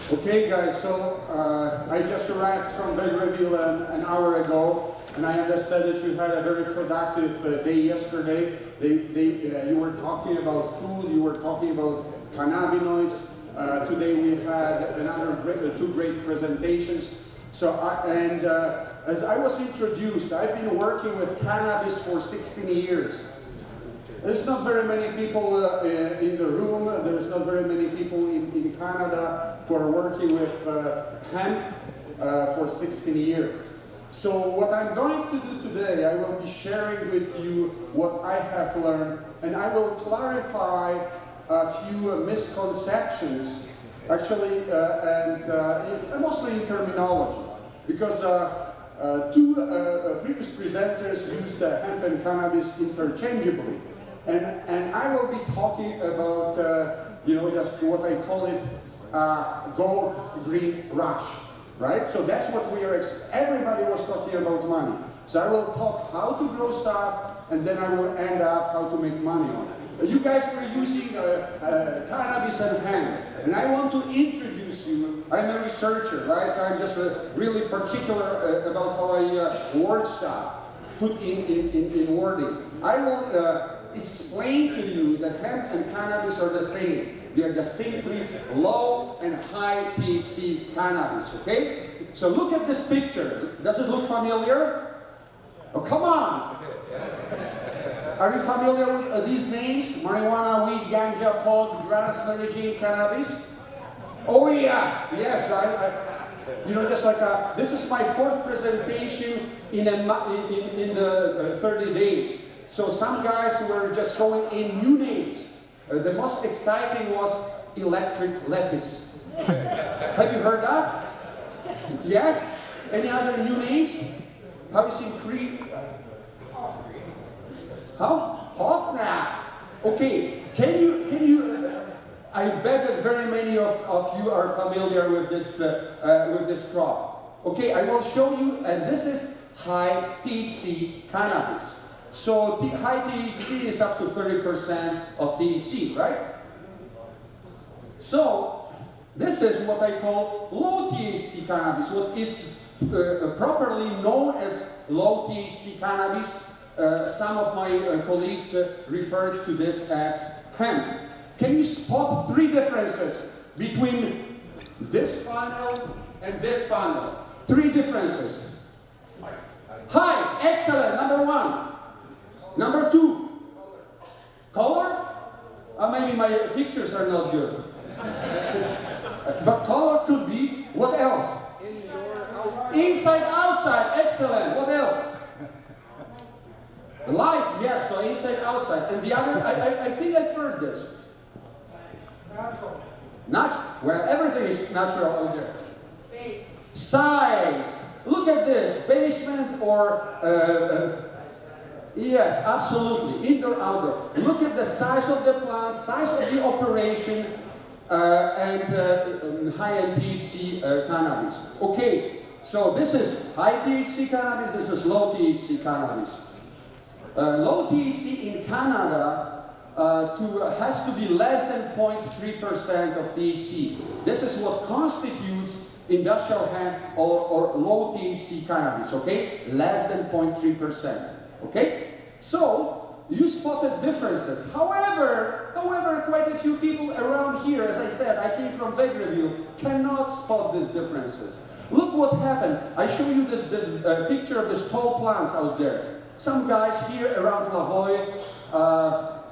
Okay guys, so I just arrived from Belgreville an hour ago, and I understand that you had a very productive day yesterday. You were talking about food, you were talking about cannabinoids. Today we had two great presentations. So as I was introduced, I've been working with cannabis for 16 years. There's not very many people in the room, there's not very many people in Canada who are working with hemp for 16 years. So what I'm going to do today, I will be sharing with you what I have learned, and I will clarify a few misconceptions, actually, and mostly in terminology, because two previous presenters used hemp and cannabis interchangeably. And I will be talking about, just what I call it, gold green rush, right? So that's what we are, everybody was talking about money. So I will talk how to grow stuff, and then I will end up how to make money on it. You guys were using cannabis and hemp, and I want to introduce you. I'm a researcher, right? So I'm just really particular about how I word stuff, put in wording. I will explain to you that hemp and cannabis are the same. They are just simply low and high THC cannabis, okay? So look at this picture. Does it look familiar? Oh, come on! Are you familiar with these names? Marijuana, weed, ganja, pot, grass, Mary Jane, cannabis? Oh yes, yes. Just like this is my fourth presentation in the 30 days. So some guys were just throwing in new names. The most exciting was electric lettuce. Have you heard that? Yes? Any other new names? Have you seen Cree? How? Hot now. Okay. Can you? I bet that very many of you are familiar with this crop. Okay, I will show you, and this is high THC cannabis. So high THC is up to 30% of THC, right? So this is what I call low THC cannabis, what is properly known as low THC cannabis. Some of my colleagues referred to this as hemp. Can you spot three differences between this funnel and this funnel? Three differences. High, excellent, number one. Number two, color? Maybe my pictures are not good. But color could be. What else? Inside, outside, excellent. What else? Light, yes, so inside, outside. And the other, I think I've heard this. Natural. Natural. Well, everything is natural out there. Size. Look at this. Basement or... Yes, absolutely. Indoor, outdoor. Look at the size of the plant, size of the operation, and high-end THC cannabis. Okay, so this is high THC cannabis, this is low THC cannabis. Low THC in Canada has to be less than 0.3% of THC. This is what constitutes industrial hemp or low THC cannabis, okay? Less than 0.3%. Okay? So, you spotted differences. However, quite a few people around here, as I said, I came from Belgreville, cannot spot these differences. Look what happened. I show you this picture of these tall plants out there. Some guys here around Lavoie,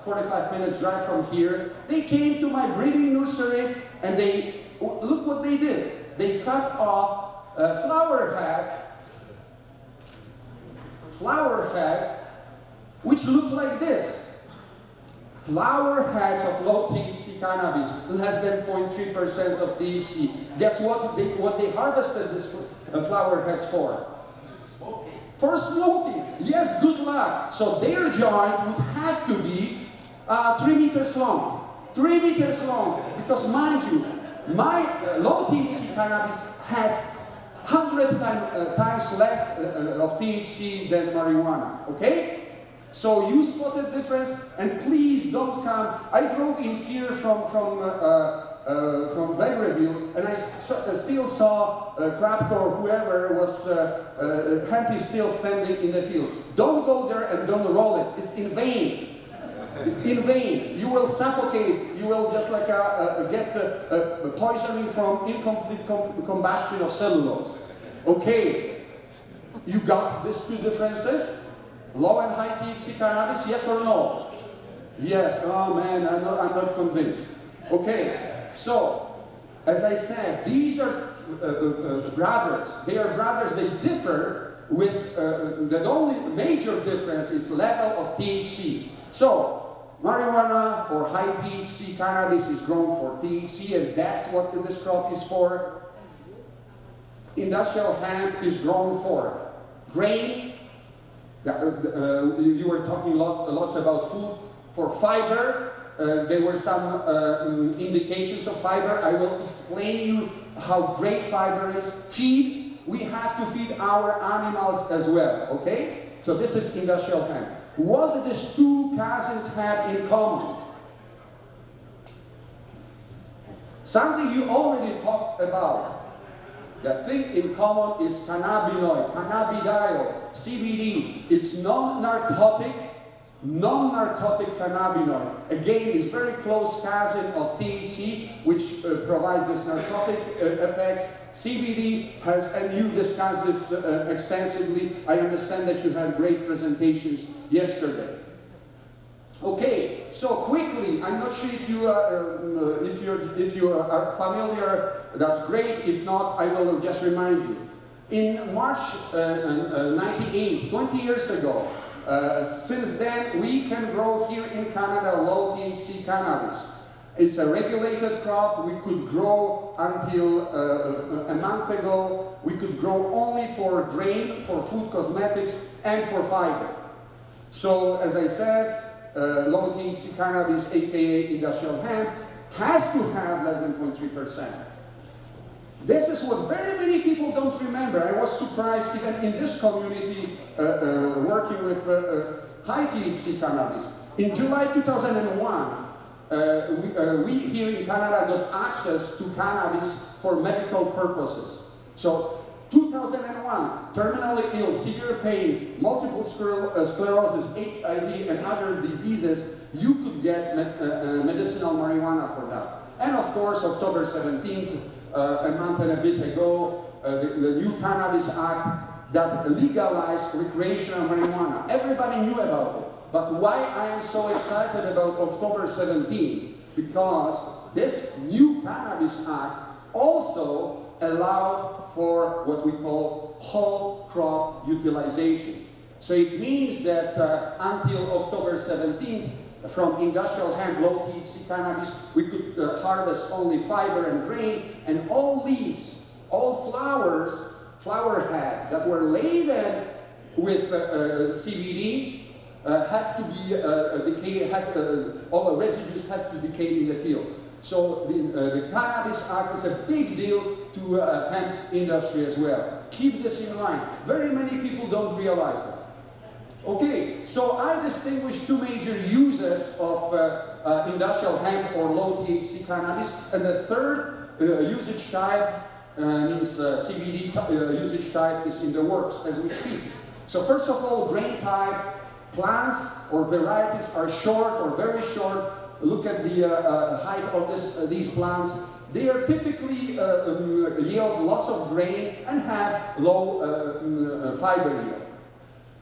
45 minutes drive from here, they came to my breeding nursery and look what they did. They cut off flower heads, which look like this. Flower heads of low THC cannabis, less than 0.3% of THC. Guess what they harvested these flower heads for? For smoking. Yes, good luck. So their joint would have to be 3 meters long. 3 meters long. Because mind you, my low THC cannabis has 100 times less of THC than marijuana, okay? So you spotted difference, and please don't come. I drove in here from from Vegreville, and I still saw Krapko or whoever was, hemp is still standing in the field. Don't go there and don't roll it. It's in vain. In vain. You will suffocate. You will just like get poisoning from incomplete combustion of cellulose. Okay. You got these two differences? Low and high THC cannabis, yes or no? Yes. Oh man, I'm not convinced. Okay. So, as I said, these are brothers. They are brothers. They differ with the only major difference is level of THC. So, marijuana or high THC cannabis is grown for THC, and that's what this crop is for. Industrial hemp is grown for grain. You were talking lots about food. For fiber, there were some indications of fiber. I will explain you how great fiber is. Feed, we have to feed our animals as well, okay? So this is industrial hemp. What do these two cousins have in common? Something you already talked about. The thing in common is cannabinoid, cannabidiol, CBD. It's non-narcotic cannabinoid. Again, it's very close cousin of THC, which provides this narcotic effects. CBD has, and you discussed this extensively. I understand that you had great presentations yesterday. Okay, so quickly, I'm not sure if you are familiar. That's great. If not, I will just remind you. In March 98, 20 years ago. Since then, we can grow here in Canada low THC cannabis. It's a regulated crop. We could grow until a month ago. We could grow only for grain, for food, cosmetics, and for fiber. So, as I said, low THC cannabis, aka industrial hemp, has to have less than 0.3%. This is what very many people don't remember. I was surprised even in this community working with high THC cannabis. In July 2001, we here in Canada got access to cannabis for medical purposes. So 2001, terminally ill, severe pain, multiple sclerosis, HIV, and other diseases, you could get medicinal marijuana for that. And of course, October 17th, a month and a bit ago, the new Cannabis Act that legalized recreational marijuana. Everybody knew about it. But why I am so excited about October 17th? Because this new Cannabis Act also allowed for what we call whole crop utilization. So it means that until October 17th, from industrial hemp, low THC cannabis, we could harvest only fiber and grain, and all leaves, all flowers, flower heads that were laden with CBD had to be decayed, all the residues had to decay in the field. So the Cannabis Act is a big deal to hemp industry as well. Keep this in mind. Very many people don't realize that. Okay, so I distinguish two major uses of industrial hemp or low THC cannabis, and the third usage type means CBD usage type is in the works as we speak. So first of all, grain type, plants or varieties are short or very short. Look at the height of these plants. They are typically yield lots of grain and have low fiber yield.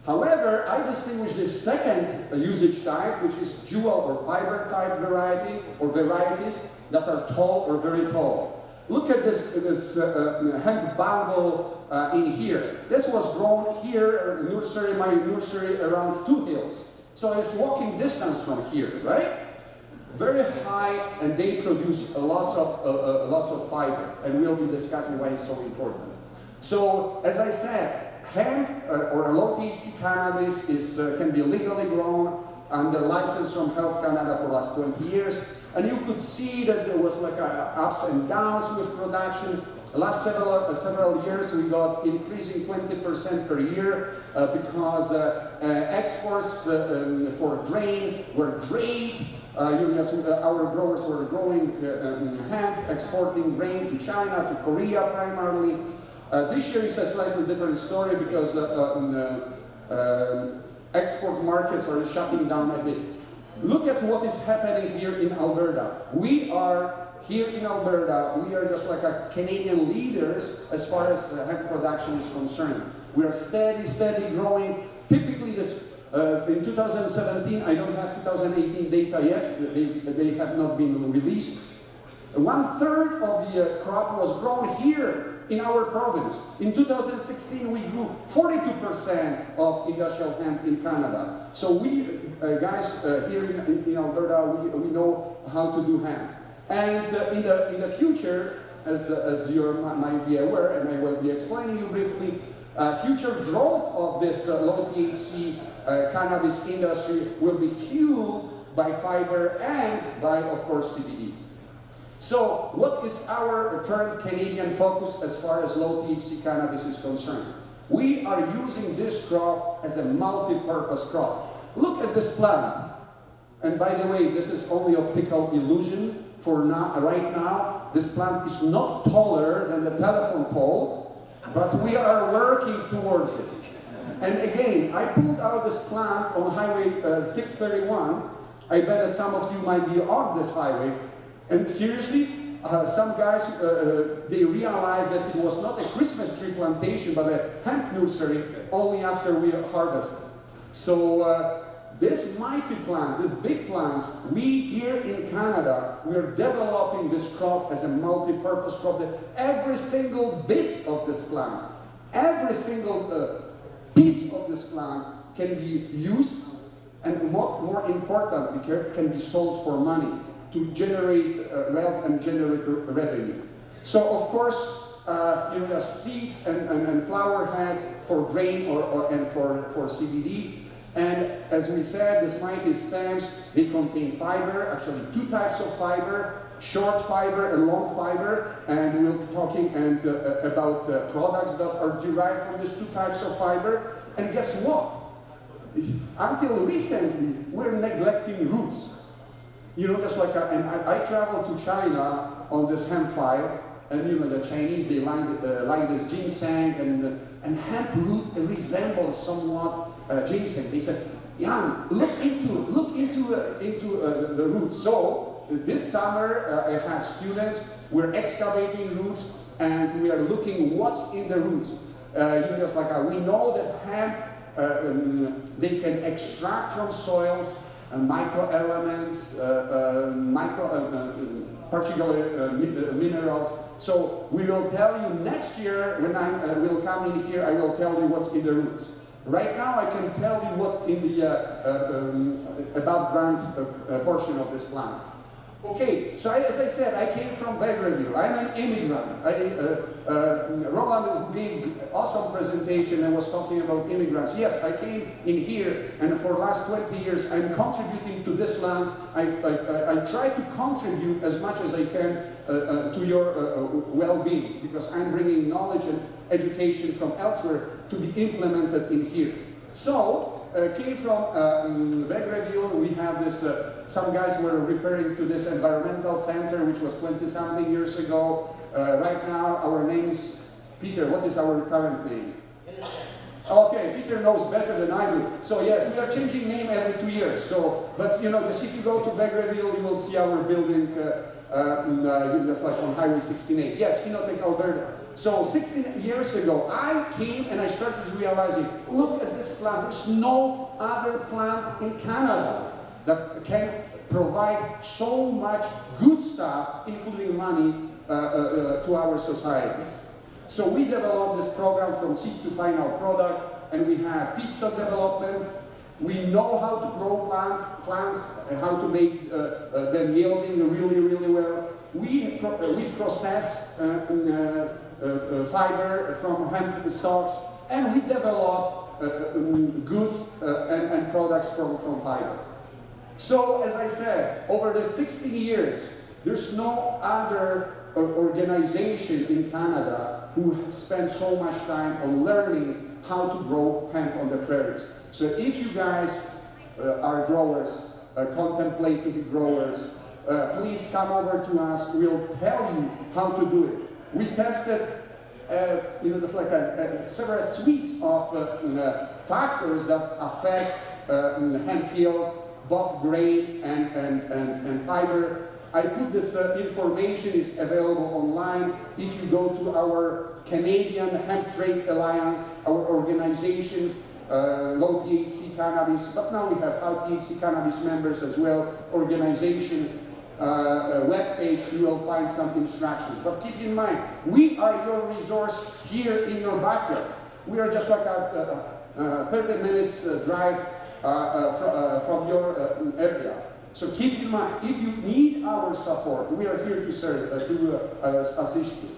However, I distinguish this second usage type, which is jewel or fiber type variety or varieties that are tall or very tall. Look at this hemp bundle in here. This was grown here, my nursery around 2 hills. So it's walking distance from here, right? Very high, and they produce lots of fiber, and we'll be discussing why it's so important. So, as I said, hemp or low THC cannabis can be legally grown under license from Health Canada for the last 20 years, and you could see that there was like ups and downs with production. The last several years we got increasing 20% per year because exports for grain were great. Our growers were growing hemp, exporting grain to China, to Korea primarily. This year is a slightly different story because export markets are shutting down a bit. Look at what is happening here in Alberta. We are here in Alberta, we are just like a Canadian leaders as far as hemp production is concerned. We are steady growing. Typically this, in 2017, I don't have 2018 data yet, they have not been released. 1/3 of the crop was grown here in our province. In 2016, we grew 42% of industrial hemp in Canada. So we guys here in Alberta, we know how to do hemp. And in the future, as you might be aware, and I will be explaining you briefly, future growth of this low THC cannabis industry will be fueled by fiber and by, of course, CBD. So, what is our current Canadian focus as far as low THC cannabis is concerned? We are using this crop as a multi-purpose crop. Look at this plant. And by the way, this is only optical illusion for now. Right now, this plant is not taller than the telephone pole, but we are working towards it. And again, I pulled out this plant on Highway 631. I bet that some of you might be on this highway. And seriously, some guys, they realized that it was not a Christmas tree plantation, but a hemp nursery only after we harvested. So these mighty plants, these big plants, we here in Canada, we're developing this crop as a multi-purpose crop that every single bit of this plant, every single piece of this plant can be used, and more importantly, can be sold for money, to generate wealth and generate revenue. So of course, seeds and flower heads for grain and for CBD. And as we said, these mighty stems, they contain fiber, actually 2 types of fiber, short fiber and long fiber. And we'll be talking about products that are derived from these 2 types of fiber. And guess what? Until recently, we're neglecting roots. Just like, I traveled to China on this hemp file, and the Chinese, they like this ginseng, and hemp root resembles somewhat ginseng. They said, Jan, look into the roots. So this summer, I have students, we're excavating roots, and we are looking what's in the roots. Just like we know that hemp, they can extract from soils microelements, particular minerals. So we will tell you next year when I will come in here, I will tell you what's in the roots. Right now I can tell you what's in the above ground portion of this plant. Okay, so as I said, I came from Vegreville. I'm an immigrant. Roland gave awesome presentation and was talking about immigrants. Yes, I came in here, and for the last 20 years, I'm contributing to this land. I try to contribute as much as I can to your well-being, because I'm bringing knowledge and education from elsewhere to be implemented in here. So, came from Vegreville. We have this, some guys were referring to this environmental center, which was 20-something years ago. Right now, our name is Peter. What is our current name? Okay, Peter knows better than I do. So yes, we are changing name every 2 years. So, but just if you go to Vegreville, you will see our building just like on Highway 16A. Yes, Inotech, Alberta. So 16 years ago, I came and I started realizing, look at this plant. There's no other plant in Canada that can provide so much good stuff, including money, to our societies. So we developed this program from seed to final product, and we have feedstock development. We know how to grow plants and how to make them yielding really, really well. We process fiber from hemp stalks, and we develop goods and products from fiber. So, as I said, over the 16 years, there's no other organization in Canada who spent so much time on learning how to grow hemp on the prairies. So if you guys are growers, contemplate to be growers, please come over to us. We'll tell you how to do it. We tested, there's like several suites of factors that affect hemp yield, both grain and fiber. I put this information is available online. If you go to our Canadian Hemp Trade Alliance, our organization, low THC cannabis, but now we have high THC cannabis members as well, organization webpage, you will find some instructions. But keep in mind, we are your resource here in your backyard. We are just like a 30 minutes drive from your area. So keep in mind, if you need our support, we are here to serve, to assist you.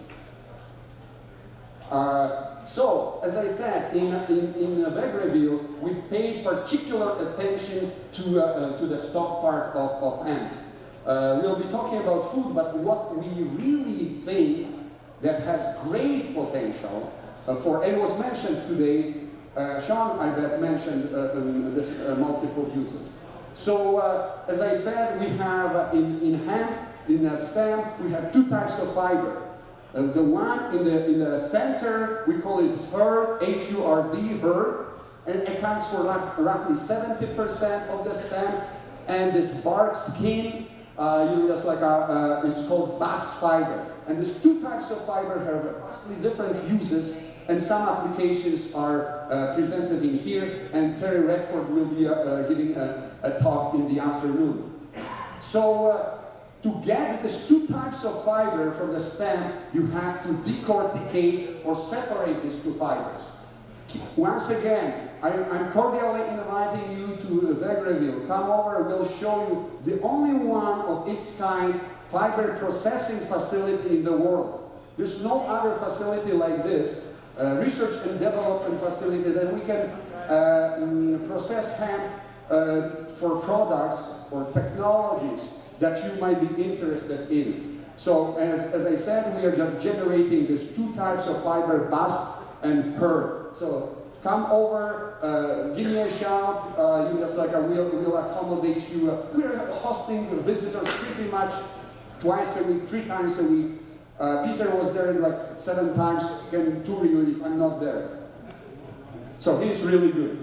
So, as I said, in Vegreville, we pay particular attention to the stock part of hemp. We'll be talking about food, but what we really think that has great potential and was mentioned today, Sean, I bet, mentioned this multiple uses. So, as I said, we have in hemp, in the stem, we have two types of fiber. The one in the center, we call it hurd, H-U-R-D, hurd, and it accounts for roughly 70% of the stem. And this bark skin, it's called bast fiber. And these two types of fiber have vastly different uses, and some applications are presented in here, and Terry Redford will be giving a talk in the afternoon. So to get these two types of fiber from the stem, you have to decorticate or separate these two fibers. Once again, I'm cordially inviting you to Vegreville. Come over, we'll show you the only one of its kind fiber processing facility in the world. There's no other facility like this. Research and development facility that we can process hemp for products or technologies that you might be interested in. So as I said, we are just generating these two types of fiber, bast and hurd. So come over, give me a shout, we'll accommodate you. We're hosting visitors pretty much twice a week, 3 times a week. Peter was there like 7 times, can tour you if I'm not there. So he's really good.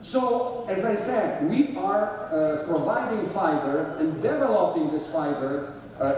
So, as I said, we are providing fiber and developing this fiber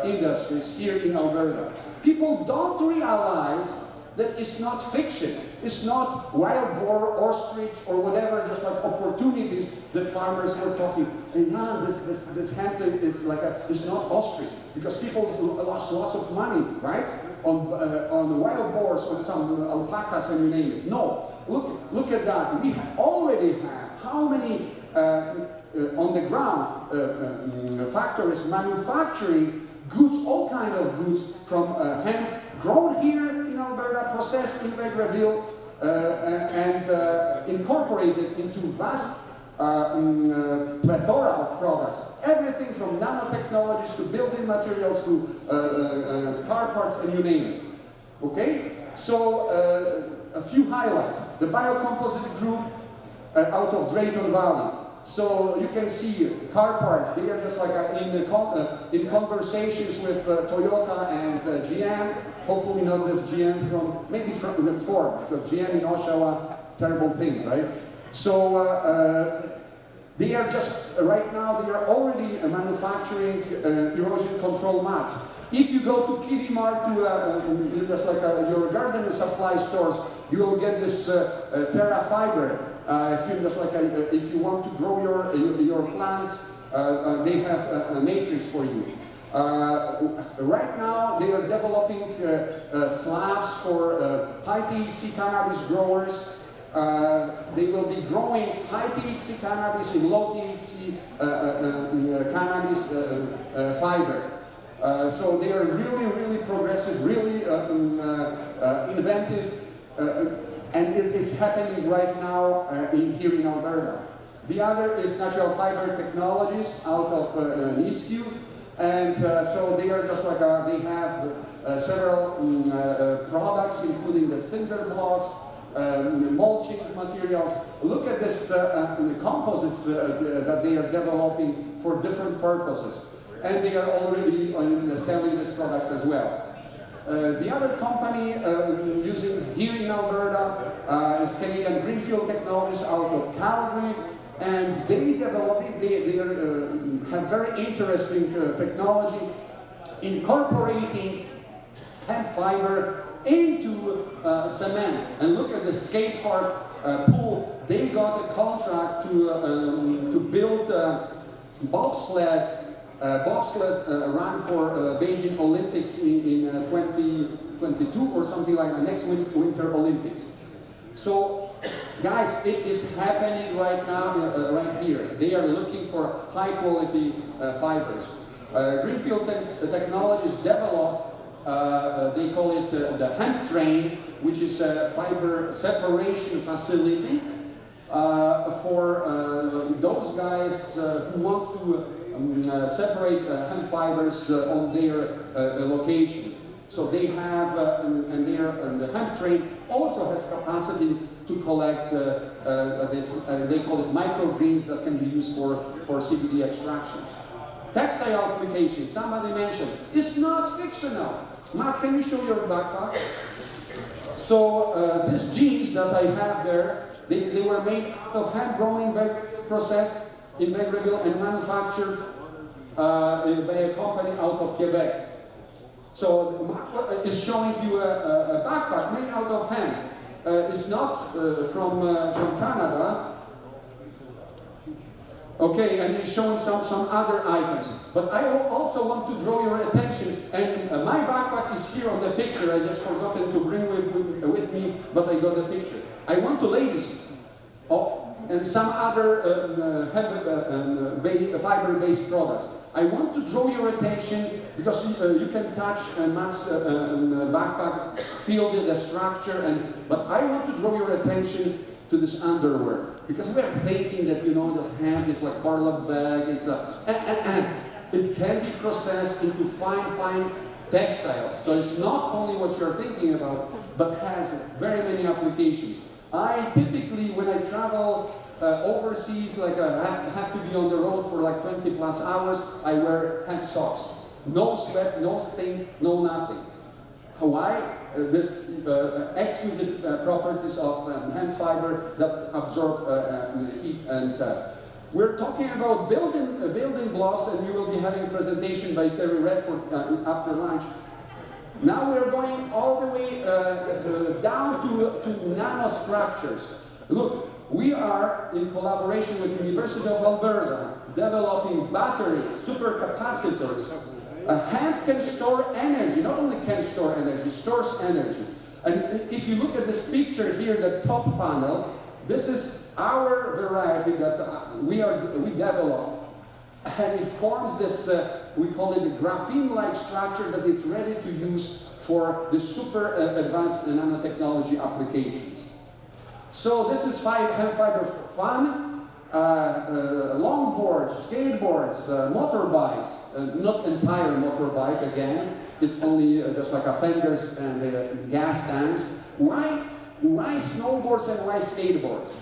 industries here in Alberta. People don't realize that it's not fiction. It's not wild boar, ostrich, or whatever, just like opportunities that farmers were talking. And yeah, this hemp is like it's not ostrich, because people lost lots of money, right? On wild boars, on some alpacas, and you name it. No, look at that. We already have how many on the ground factories manufacturing goods, all kind of goods from hemp grown here in Alberta, processed in Vegreville, and incorporated into vast plethora of products. Everything from nanotechnologies to building materials to car parts, and you name it. Okay? So, a few highlights. The biocomposite group out of Drayton Valley. So you can see car parts. They are just like in conversations with Toyota and GM. Hopefully not this GM maybe from Reform, because GM in Oshawa, terrible thing, right? So they are just, right now, they are already manufacturing erosion control mats. If you go to Kiwi Mart, to just like your garden supply stores, you will get this Terra Fiber. Just like if you want to grow your plants, they have a matrix for you. Right now, they are developing slabs for high THC cannabis growers. They will be growing high THC cannabis in low THC cannabis fiber. So they are really, really progressive, really inventive, and it is happening right now here in Alberta. The other is Natural Fiber Technologies out of Nisku. And so they are just like, they have several products, including the cinder blocks, mulching materials. Look at this the composites that they are developing for different purposes. And they are already selling these products as well. The other company using here in Alberta is Canadian Greenfield Technologies out of Calgary, and they have very interesting technology incorporating hemp fiber into cement. And look at the skate park pool. They got a contract to build bobsled run for Beijing Olympics in 2022 or something like that, next Winter Olympics. So, guys, it is happening right now, right here. They are looking for high quality fibers. Greenfield Technologies developed, they call it the hemp train, which is a fiber separation facility for those guys who want to separate hemp fibers on their location. So they have, and the hemp train also has capacity to collect this, they call it microgreens that can be used for CBD extractions. Textile application, somebody mentioned, it's not fictional. Matt, can you show your backpack? So these jeans that I have there, they were made out of hand-grown in Vegreville, processed in Vegreville and manufactured by a company out of Quebec. So Matt is showing you a backpack made out of hemp. It's not from Canada. Okay, and he's showing some other items. But I also want to draw your attention, and my backpack is here on the picture. I just forgotten to bring with me, but I got the picture. I want to ladies, and some other fiber-based products. I want to draw your attention, because you can touch Matt's backpack, feel the structure, but I want to draw your attention to this underwear. Because we are thinking that, you know, the hemp is like burlap bag, it can be processed into fine textiles. So it's not only what you're thinking about, but has very many applications. I typically, when I travel overseas, like I have to be on the road for like 20+ hours, I wear hemp socks. No sweat, no stain, no nothing. Why? This exquisite properties of hemp fiber that absorb heat. And we're talking about building blocks, and we will be having a presentation by Terry Redford after lunch. Now we're going all the way down to nanostructures. Look, we are in collaboration with the University of Alberta developing batteries, supercapacitors. Hemp can store energy, not only can store energy, stores energy. And if you look at this picture here, the top panel, this is our variety that we developed. And it forms this, we call it a graphene-like structure that is ready to use for the super advanced nanotechnology applications. So this is hemp fiber fun. Longboards, skateboards, motorbikes, not entire motorbike again, it's only just like a fenders and gas tanks. Why snowboards and why skateboards?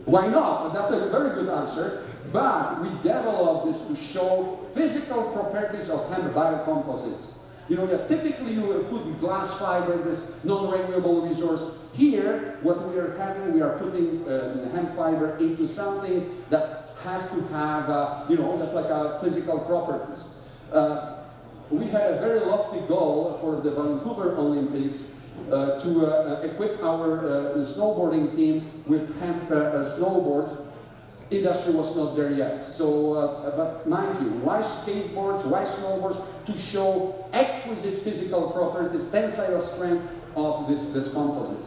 Why not? That's a very good answer. But we developed this to show physical properties of hemp biocomposites. You know, yes, typically you put glass fiber, this non-renewable resource. Here, what we are having, we are putting hemp fiber into something that has to have, you know, just like physical properties. We had a very lofty goal for the Vancouver Olympics to equip our snowboarding team with hemp snowboards. Industry was not there yet. So, but mind you, why skateboards, why snowboards? To show exquisite physical properties, tensile strength of this composite.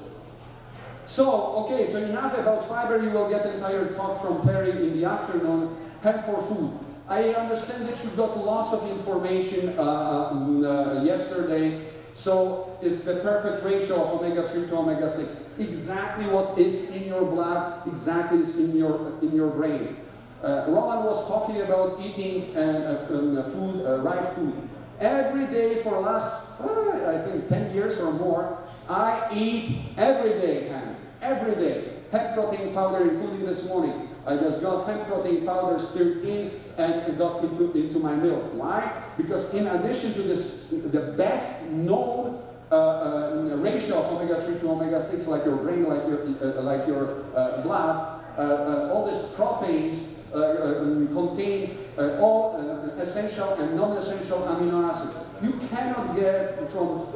So, okay, so enough about fiber. You will get entire talk from Terry in the afternoon. Hemp for food. I understand that you got lots of information yesterday. So it's the perfect ratio of omega-3 to omega-6. Exactly what is in your blood, exactly is in your brain. Roland was talking about eating food, right food. Every day for the last, I think, 10 years or more, I eat every day hemp, every day. Hemp protein powder, including this morning. I just got hemp protein powder stirred in and got into my milk. Why? Because in addition to this, the best known ratio of omega-3 to omega-6, like your brain, like your blood, all these proteins contain all essential and non-essential amino acids. You cannot get from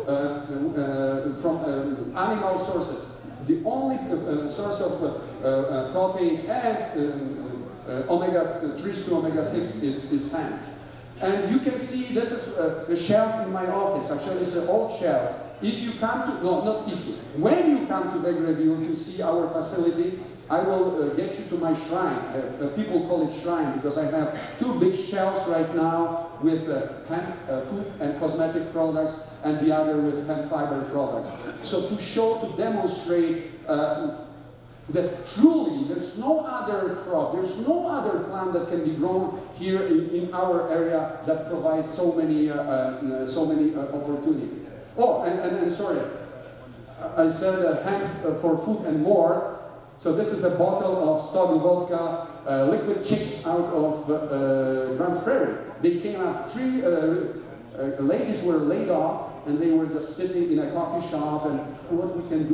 animal sources. The only source of protein and omega-3 to omega-6 is hemp. And you can see this is the shelf in my office. Actually, it's an old shelf. If you come to, no, not if you, when you come to Vegreville to see our facility, I will get you to my shrine. People call it shrine because I have 2 big shelves right now with hemp food and cosmetic products and the other with hemp fiber products. So to show, to demonstrate that truly there's no other crop, there's no other plant that can be grown here in our area that provides so many opportunities. Oh, and sorry, I said hemp for food and more. So this is a bottle of Stogl vodka, liquid chicks out of Grand Prairie. They came out, 3 ladies were laid off, and they were just sitting in a coffee shop and what we can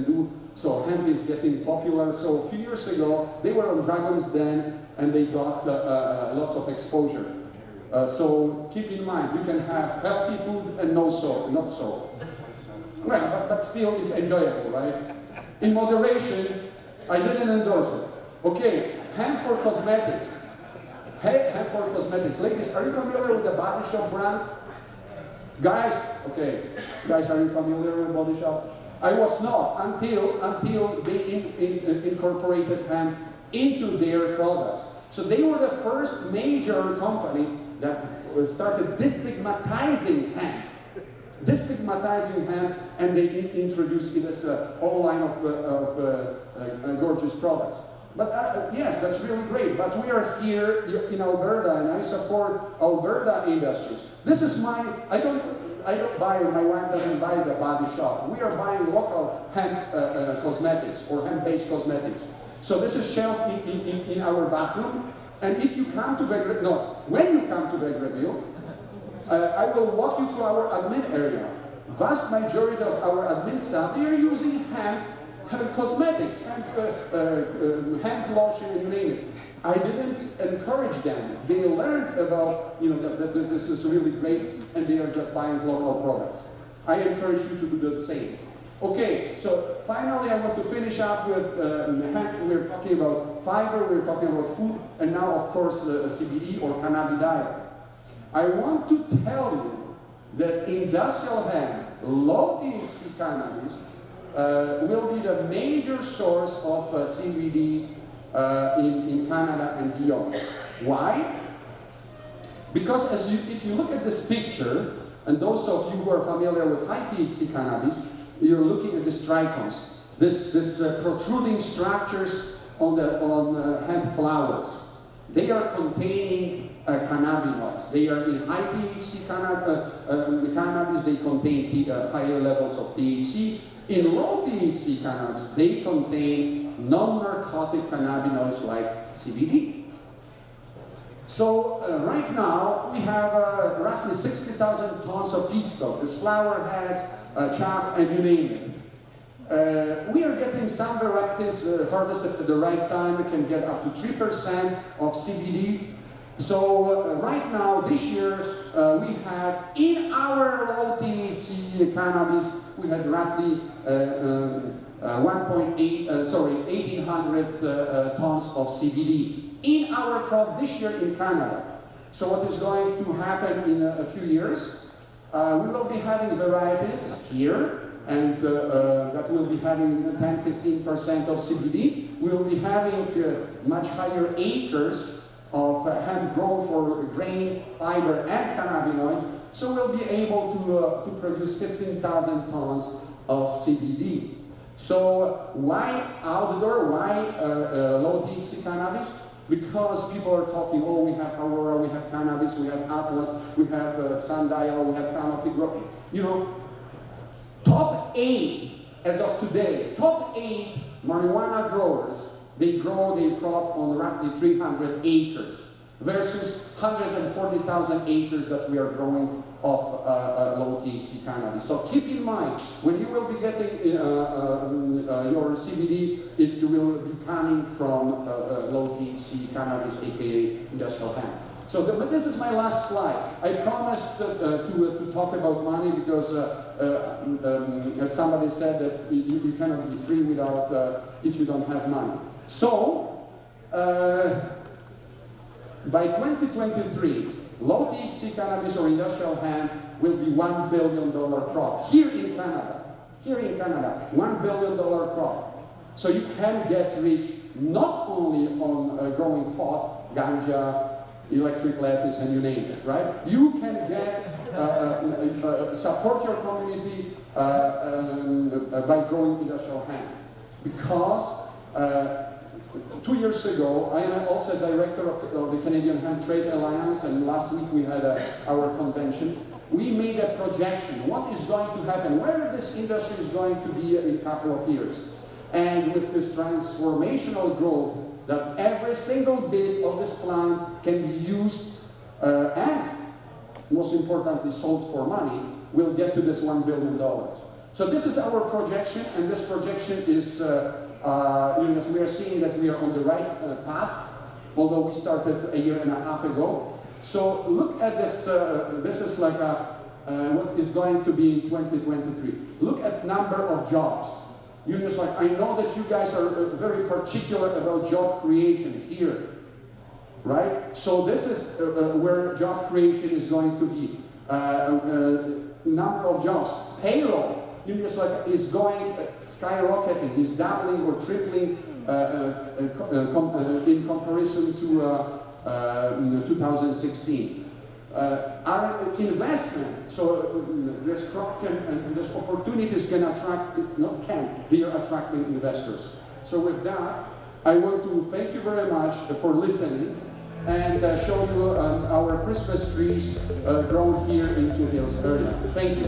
do. So hemp is getting popular. So a few years ago, they were on Dragon's Den, and they got lots of exposure. So keep in mind, you can have healthy food and not so. Well, but still it's enjoyable, right? In moderation, I didn't endorse it. Okay, hemp for cosmetics. Hey, hemp for cosmetics. Ladies, are you familiar with the Body Shop brand? Guys, okay. Guys, are you familiar with Body Shop? I was not until they incorporated hemp into their products. So they were the first major company that started destigmatizing hemp. And they introduced it as a whole line of gorgeous products. But yes, that's really great. But we are here in Alberta, and I support Alberta industries. This is my, I don't buy, my wife doesn't buy the Body Shop. We are buying local hemp cosmetics or hemp-based cosmetics. So this is shelved in our bathroom. And if you come to when you come to Vegreville, I will walk you through our admin area. Vast majority of our admin staff, they are using hemp cosmetics, hemp lotion, and you name it. I didn't encourage them. They learned about, that this is really great, and they are just buying local products. I encourage you to do the same. Okay, so finally I want to finish up with hemp. We're talking about fiber, we're talking about food, and now of course CBD or cannabidiol. I want to tell you that industrial hemp, low THC cannabis, will be the major source of CBD in Canada and beyond. Why? Because if you look at this picture, and those of you who are familiar with high THC cannabis, you're looking at these trichomes, this protruding structures on hemp flowers. They are containing cannabinoids. They are in high THC cannabis, they contain higher levels of THC. In low THC cannabis, they contain non-narcotic cannabinoids like CBD. So right now, we have roughly 60,000 tons of feedstock. This flower heads, chaff, and you name it. We are getting some varieties harvested at the right time. We can get up to 3% of CBD. So right now, this year, we had in our low THC cannabis, we had roughly 1,800 tons of CBD in our crop this year in Canada. So what is going to happen in a few years? We will be having varieties here, and that will be having 10-15% of CBD. We will be having much higher acres of hemp grown for grain, fiber, and cannabinoids, so we'll be able to produce 15,000 tons of CBD. So why outdoor? Why low THC cannabis? Because people are talking, oh, we have Aurora, we have cannabis, we have Atlas, we have Sundial, we have Canopy Grove. top 8, as of today, top 8 marijuana growers, they grow their crop on roughly 300 acres versus 140,000 acres that we are growing of low THC cannabis. So keep in mind, when you will be getting your CBD, it will be coming from low THC cannabis, aka industrial hemp. So but this is my last slide. I promised to talk about money because as somebody said that you cannot be free without if you don't have money. So by 2023, low THC cannabis or industrial hemp will be $1 billion crop here in Canada. Here in Canada, $1 billion crop. So you can get rich not only on growing pot, ganja, electric lettuce, and you name it, right? You can get support your community by growing industrial hemp, because 2 years ago, I am also director of the Canadian Hemp Trade Alliance, and last week we had our convention. We made a projection, what is going to happen, where this industry is going to be in a couple of years. And with this transformational growth, that every single bit of this plant can be used and, most importantly, sold for money, we'll get to this $1 billion. So this is our projection, and this projection is we are seeing that we are on the right path, although we started 1.5 years ago. So look at this, this is like what is going to be in 2023. Look at number of jobs. I know that you guys are very particular about job creation here, right? So this is where job creation is going to be. Number of jobs, payroll. Is going skyrocketing, is doubling or tripling in comparison to 2016. Our investment, so this crop can, this opportunities can attract, not can, they are attracting investors. So with that, I want to thank you very much for listening and show you our Christmas trees grown here in Two Hills area. Thank you.